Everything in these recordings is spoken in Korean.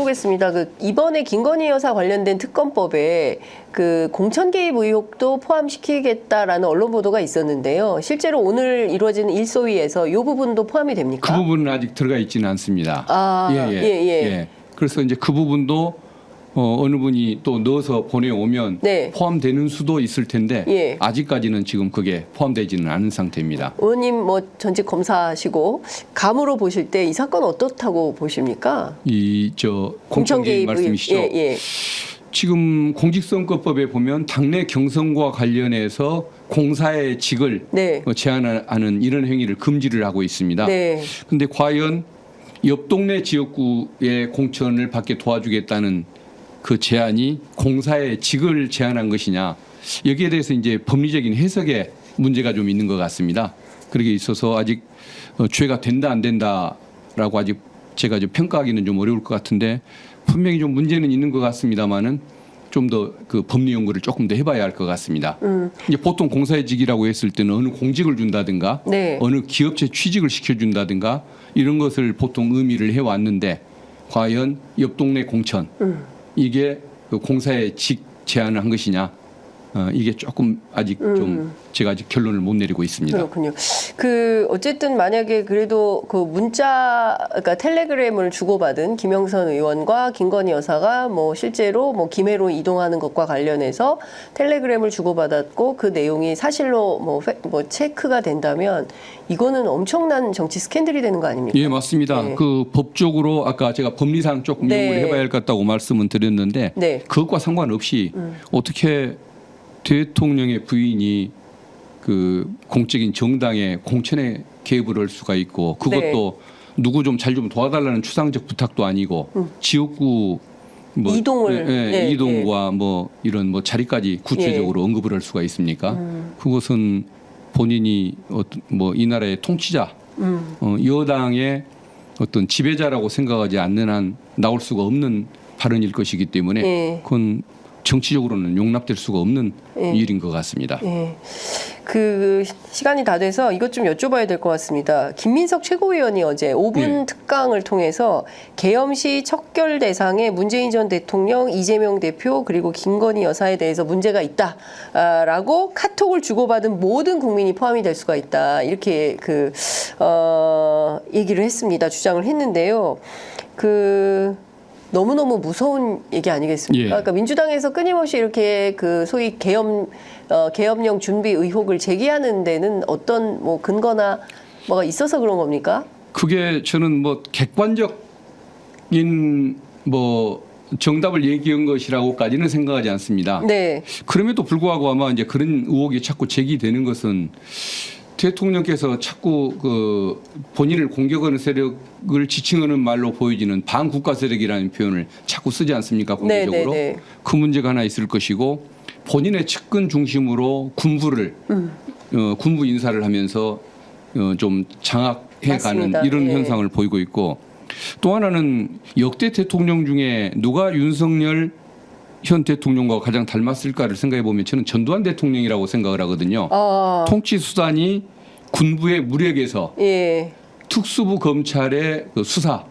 여쭤보겠습니다. 그 이번에 김건희 여사 관련된 특검법에 그 공천 개입 의혹도 포함시키겠다라는 언론 보도가 있었는데요. 실제로 오늘 이루어지는 일소위에서 이 부분도 포함이 됩니까? 그 부분은 아직 들어가 있지는 않습니다. 예. 그래서 이제 그 부분도 어느 분이 또 넣어서 보내오면 네. 포함되는 수도 있을 텐데 예. 아직까지는 지금 그게 포함되지는 않은 상태입니다. 의원님 뭐 전직 검사시고 감으로 보실 때 이 사건 어떻다고 보십니까? 이 공천 개입 말씀이시죠? 예. 지금 공직선거법에 보면 당내 경선과 관련해서 공사의 직을 네. 제한하는 이런 행위를 금지를 하고 있습니다. 네. 그런데 과연 옆 동네 지역구의 공천을 받게 도와주겠다는 그 제안이 공사의 직을 제한한 것이냐, 여기에 대해서 이제 법리적인 해석에 문제가 좀 있는 것 같습니다. 그러게 있어서 아직 죄가 된다 안 된다라고 아직 제가 좀 평가하기는 좀 어려울 것 같은데 분명히 좀 문제는 있는 것 같습니다만은 좀 더 그 법리 연구를 조금 더 해봐야 할 것 같습니다. 이제 보통 공사의 직이라고 했을 때는 어느 공직을 준다든가 네. 어느 기업체 취직을 시켜준다든가 이런 것을 보통 의미를 해왔는데 과연 옆 동네 공천 이게 그 공사의 직 제한을 한 것이냐, 이게 조금 아직 좀 제가 아직 결론을 못 내리고 있습니다. 그렇군요. 그 어쨌든 만약에 그래도 그 문자, 그러니까 텔레그램을 주고받은 김영선 의원과 김건희 여사가 뭐 실제로 뭐 김해로 이동하는 것과 관련해서 텔레그램을 주고받았고 그 내용이 사실로 뭐 체크가 된다면 이거는 엄청난 정치 스캔들이 되는 거 아닙니까? 예, 맞습니다. 네. 그 법적으로 아까 제가 법리상 조금 네. 연구를 해봐야 할 것 같다고 말씀은 드렸는데 네. 그것과 상관없이 어떻게 대통령의 부인이 그 공적인 정당의 공천에 개입을 할 수가 있고 그것도 누구 좀 잘 좀 도와달라는 추상적 부탁도 아니고 지역구 뭐 이동을 이동과 뭐 이런 뭐 자리까지 구체적으로 언급을 할 수가 있습니까? 그것은 본인이 뭐 이 나라의 통치자 여당의 어떤 지배자라고 생각하지 않는 한 나올 수가 없는 발언일 것이기 때문에 그건 정치적으로는 용납될 수가 없는 일인 것 같습니다. 그 시간이 다 돼서 이것 좀 여쭤봐야 될 것 같습니다. 김민석 최고위원이 어제 5분 특강을 통해서 계엄시 척결 대상에 문재인 전 대통령, 이재명 대표 그리고 김건희 여사에 대해서 문제가 있다라고 카톡을 주고받은 모든 국민이 포함이 될 수가 있다. 이렇게 얘기를 했습니다. 주장을 했는데요. 너무너무 무서운 얘기 아니겠습니까? 그러니까 민주당에서 끊임없이 이렇게 그 소위 계엄령 준비 의혹을 제기하는 데는 어떤 뭐 근거나 뭐가 있어서 그런 겁니까? 그게 저는 뭐 객관적인 뭐 정답을 얘기한 것이라고까지는 생각하지 않습니다. 네. 그럼에도 불구하고 아마 이제 그런 의혹이 자꾸 제기되는 것은 대통령께서 자꾸 그 본인을 공격하는 세력을 지칭하는 말로 보여지는 반국가 세력이라는 표현을 자꾸 쓰지 않습니까? 공개적으로. 그 문제가 하나 있을 것이고 본인의 측근 중심으로 군부 인사를 하면서 좀 장악해가는 이런 현상을 보이고 있고 또 하나는 역대 대통령 중에 누가 윤석열 현 대통령과 가장 닮았을까를 생각해 보면 저는 전두환 대통령이라고 생각을 하거든요. 통치 수단이 군부의 무력에서 특수부 검찰의 그 수사,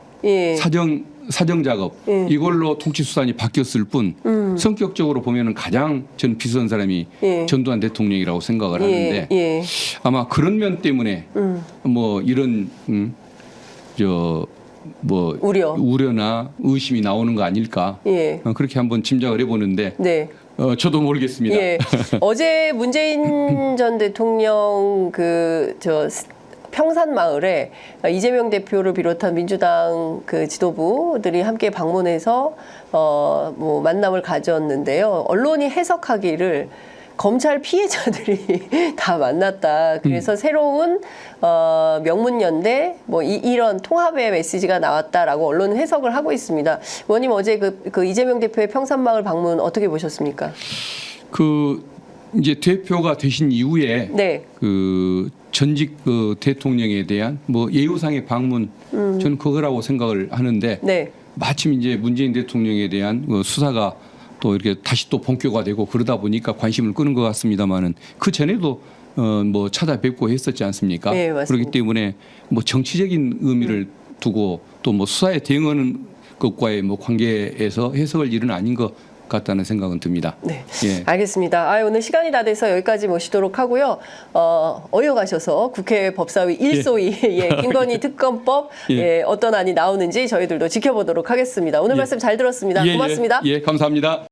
사정 작업 이걸로 통치 수단이 바뀌었을 뿐 성격적으로 보면은 가장 전 비슷한 사람이 전두환 대통령이라고 생각을 하는데 아마 그런 면 때문에 뭐 이런 뭐 우려나 의심이 나오는 거 아닐까 그렇게 한번 짐작을 해보는데 저도 모르겠습니다. 어제 문재인 전 대통령 평산마을에 이재명 대표를 비롯한 민주당 그 지도부들이 함께 방문해서 뭐 만남을 가졌는데요. 언론이 해석하기를 검찰 피해자들이 다 만났다. 그래서 새로운 명문연대 뭐 이런 통합의 메시지가 나왔다라고 언론은 해석을 하고 있습니다. 의원님 어제 그 이재명 대표의 평산마을 방문 어떻게 보셨습니까? 이제 대표가 되신 이후에 그 전직 그 대통령에 대한 뭐 예우상의 방문 저는 그거라고 생각을 하는데 마침 이제 문재인 대통령에 대한 수사가 또 이렇게 다시 또 본격화되고 그러다 보니까 관심을 끄는 것 같습니다만은 그 전에도 뭐 찾아뵙고 했었지 않습니까? 그렇기 때문에 뭐 정치적인 의미를 두고 또 뭐 수사에 대응하는 것과의 뭐 관계에서 해석을 일은 아닌 것 같다는 생각은 듭니다. 네, 예. 알겠습니다. 오늘 시간이 다 돼서 여기까지 모시도록 하고요. 어여가셔서 국회 법사위 1소위 예, 김건희 특검법 예. 예, 어떤 안이 나오는지 저희들도 지켜보도록 하겠습니다. 오늘 예. 말씀 잘 들었습니다. 예, 고맙습니다. 예, 감사합니다.